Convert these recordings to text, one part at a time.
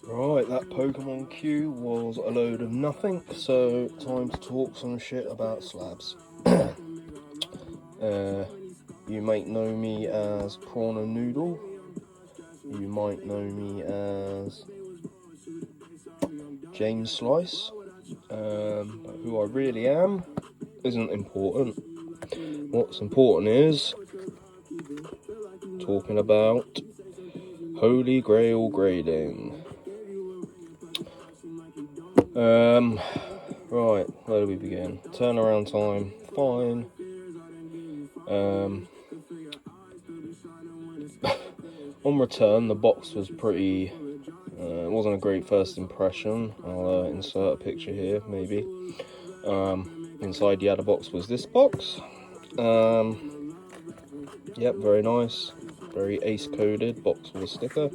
Right, that Pokemon Q was a load of nothing, so time to talk some shit about slabs. You might know me as Prawn and Noodle. You might know me as James Slice. Who I really am isn't important. What's important is talking about Holy Grail grading. Right, where do we begin? Turnaround time, fine. On return, the box was pretty. It wasn't a great first impression. I'll insert a picture here, maybe. Inside the other box was this box. Yep, very nice. Very ace coded box with a sticker.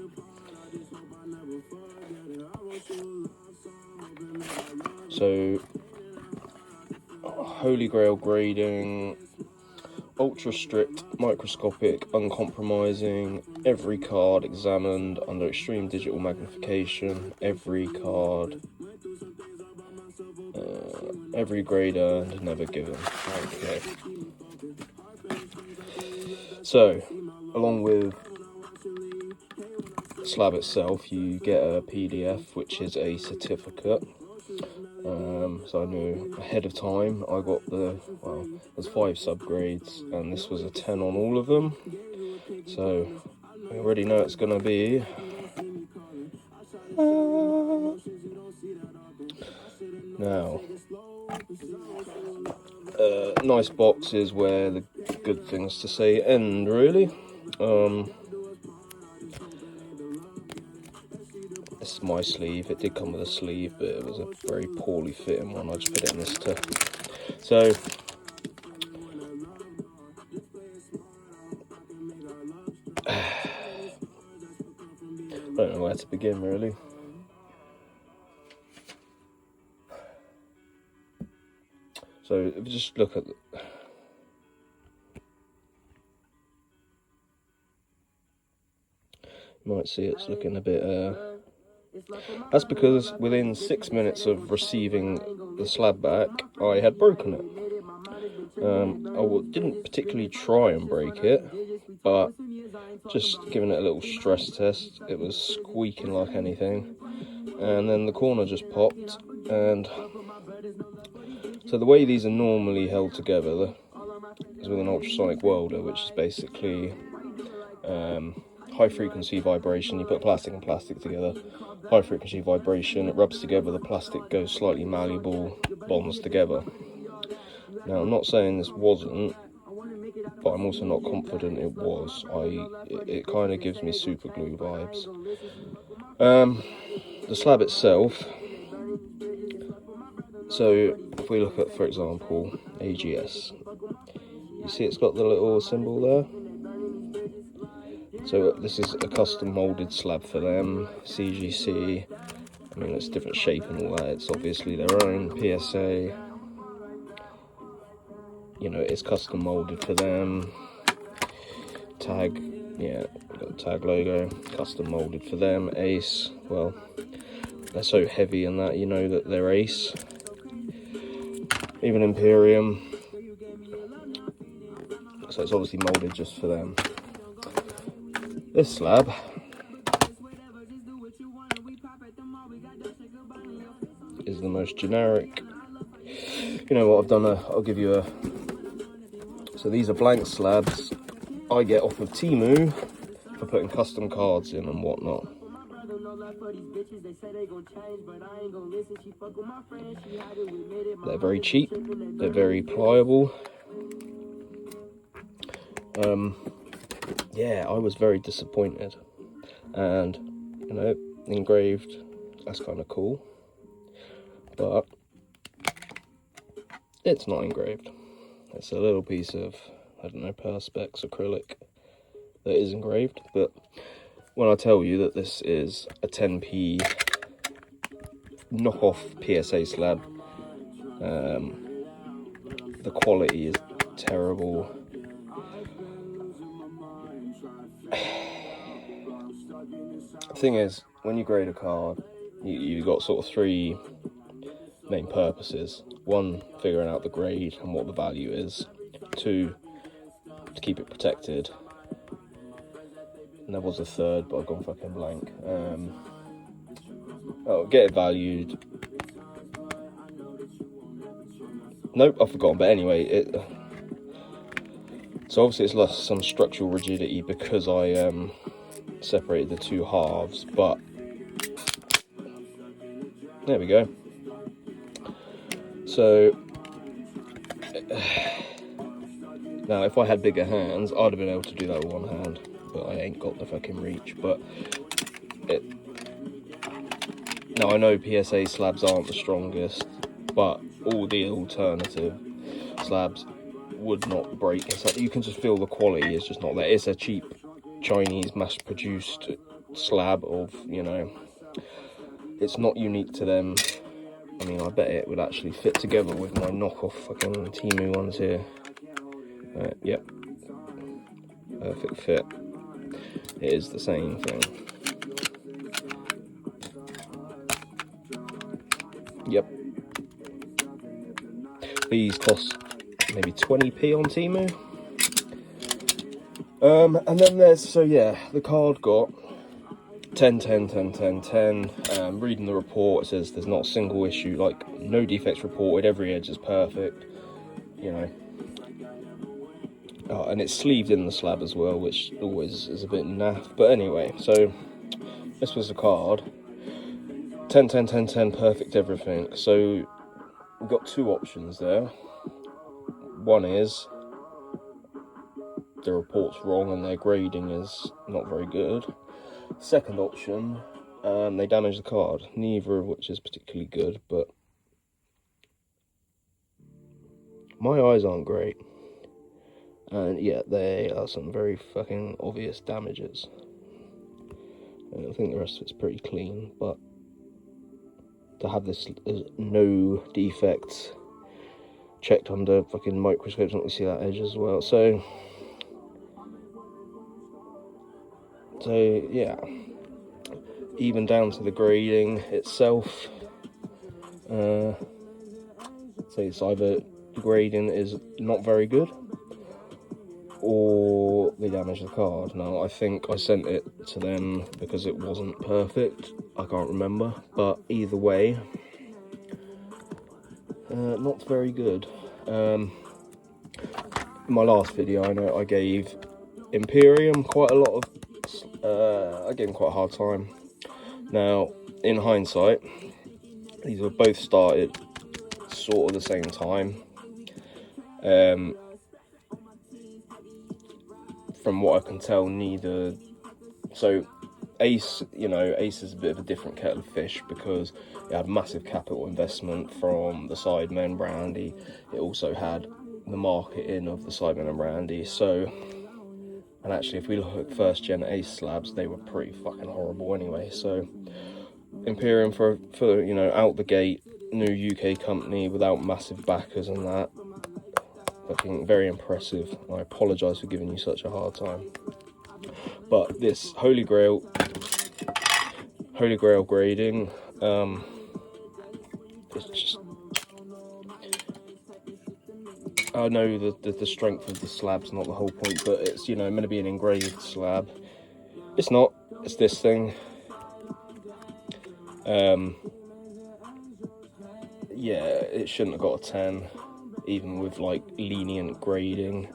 So, Holy Grail grading, ultra strict, microscopic, uncompromising, every card examined under extreme digital magnification, every card, every grade earned, never given. Okay. So, along with Slab itself, you get a PDF, which is a certificate. So I knew ahead of time. I got there's 5 subgrades, and this was a 10 on all of them. So I already know it's gonna be now. Nice boxes where the good things to say end, really. This is my sleeve. It did come with a sleeve, but it was a very poorly fitting one. I just put it in this too. So, I don't know where to begin, really. So, if you just look at you might see it's looking a bit. That's because within 6 minutes of receiving the slab back, I had broken it. I didn't particularly try and break it, but just giving it a little stress test, it was squeaking like anything, and then the corner just popped. And so the way these are normally held together is with an ultrasonic welder, which is basically high frequency vibration. You put plastic and plastic together, high frequency vibration, it rubs together, the plastic goes slightly malleable, bonds together. Now, I'm not saying this wasn't, but I'm also not confident it was. It kind of gives me super glue vibes. The slab itself, so if we look at, for example, AGS, you see it's got the little symbol there. So this is a custom molded slab for them. CGC, I mean, it's different shape and all that. It's obviously their own PSA. You know, it's custom molded for them. Tag, yeah, got the tag logo, custom molded for them. Ace, well, they're so heavy in that you know that they're Ace. Even Imperium. So it's obviously molded just for them. This slab is the most generic. You know what, I'll give you a. So these are blank slabs I get off of Temu for putting custom cards in and whatnot. They're very cheap, they're very pliable. Yeah, I was very disappointed. And, you know, engraved, that's kind of cool. But it's not engraved. It's a little piece of, I don't know, Perspex acrylic that is engraved. But when I tell you that this is a 10p knockoff PSA slab, the quality is terrible. The thing is, when you grade a card, you've got sort of three main purposes. One, figuring out the grade and what the value is. Two, to keep it protected. And there was a third, but I've gone fucking blank. Get it valued. Nope, I've forgotten. But anyway, so obviously it's lost some structural rigidity because I separated the two halves. But there we go. So now, if I had bigger hands, I'd have been able to do that with one hand, but I ain't got the fucking reach. But now I know PSA slabs aren't the strongest, but all the alternative slabs would not break. It's like you can just feel the quality is just not there. It's a cheap Chinese mass-produced slab of, you know, it's not unique to them. I mean, I bet it would actually fit together with my knockoff fucking Temu ones here. Yep, perfect fit. It is the same thing. Yep. These cost maybe 20p on Temu. And then there's, so yeah, the card got 10, 10, 10, 10, 10. Reading the report, it says there's not a single issue, like no defects reported, every edge is perfect, you know. And it's sleeved in the slab as well, which always is a bit naff. But anyway, so this was the card. 10, 10, 10, 10, perfect everything. So we've got two options there. One is the report's wrong and their grading is not very good. Second option, they damage the card, neither of which is particularly good, but my eyes aren't great. And yeah, they are some very fucking obvious damages. I think the rest of it's pretty clean, but to have this no defects checked under fucking microscopes, and we see that edge as well. So yeah, even down to the grading itself. So it's either the grading is not very good, or they damaged the card. Now, I think I sent it to them because it wasn't perfect. I can't remember, but either way, not very good. In my last video, I know I gave Imperium quite a lot of, I gave him quite a hard time. Now, in hindsight, these were both started sort of the same time. From what I can tell, neither. So Ace, you know, Ace is a bit of a different kettle of fish because it had massive capital investment from the Sidemen brandy. It also had the marketing of the Sidemen and brandy. So, and actually, if we look at first gen Ace slabs, they were pretty fucking horrible anyway. So Imperium for you know, out the gate, new UK company without massive backers and that. Fucking very impressive. I apologise for giving you such a hard time. But this Holy Grail grading, it's just, I know the strength of the slab's not the whole point, but it's, you know, meant to be an engraved slab. It's not. It's this thing. Yeah, it shouldn't have got a 10, even with like lenient grading.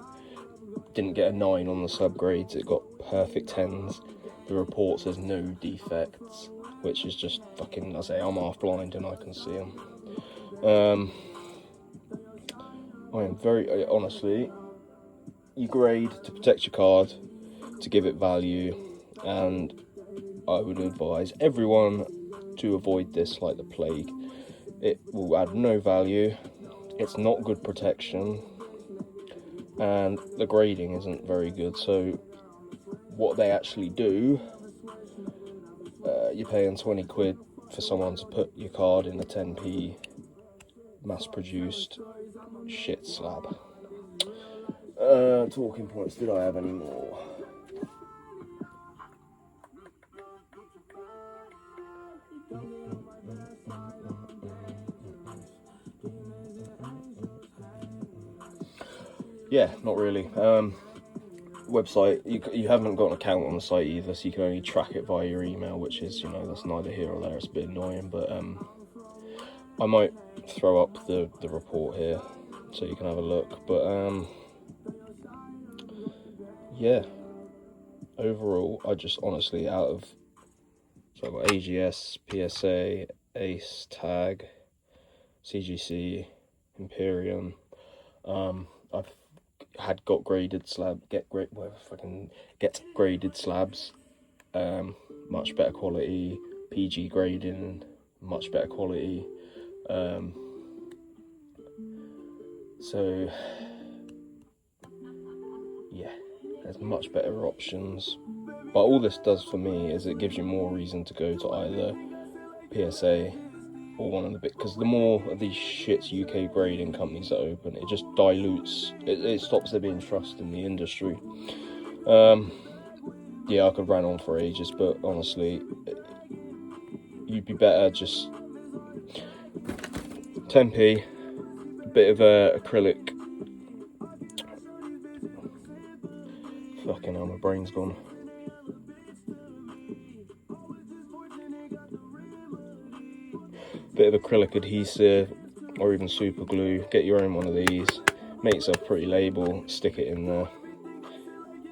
Didn't get a 9 on the subgrades, it got perfect 10s. The report says no defects, which is just fucking, I say, I'm half blind and I can see them. I am very, honestly, you grade to protect your card, to give it value, and I would advise everyone to avoid this like the plague. It will add no value, it's not good protection, and the grading isn't very good. So what they actually do, you're paying 20 quid for someone to put your card in a 10p mass-produced shit slab. Talking points, did I have any more? Yeah, not really. Website, you haven't got an account on the site either, so you can only track it via your email, which is, you know, that's neither here or there. It's a bit annoying, but I might throw up the report here so you can have a look. But yeah, overall, I just honestly, out of, so I've got AGS, PSA, ACE, TAG, CGC, Imperium. I've got graded slab, get graded slabs, much better quality, PG grading, much better quality. So yeah, there's much better options. But all this does for me is it gives you more reason to go to either PSA or one of the big, because the more of these shit UK grading companies that open, it just dilutes, it stops there being trust in the industry. Yeah, I could rant on for ages, but honestly, you'd be better just 10p, a bit of acrylic. Fucking hell, my brain's gone. Bit of acrylic adhesive or even super glue. Get your own one of these, make yourself a pretty label, stick it in there.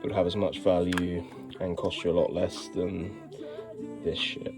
It'll have as much value and cost you a lot less than this shit.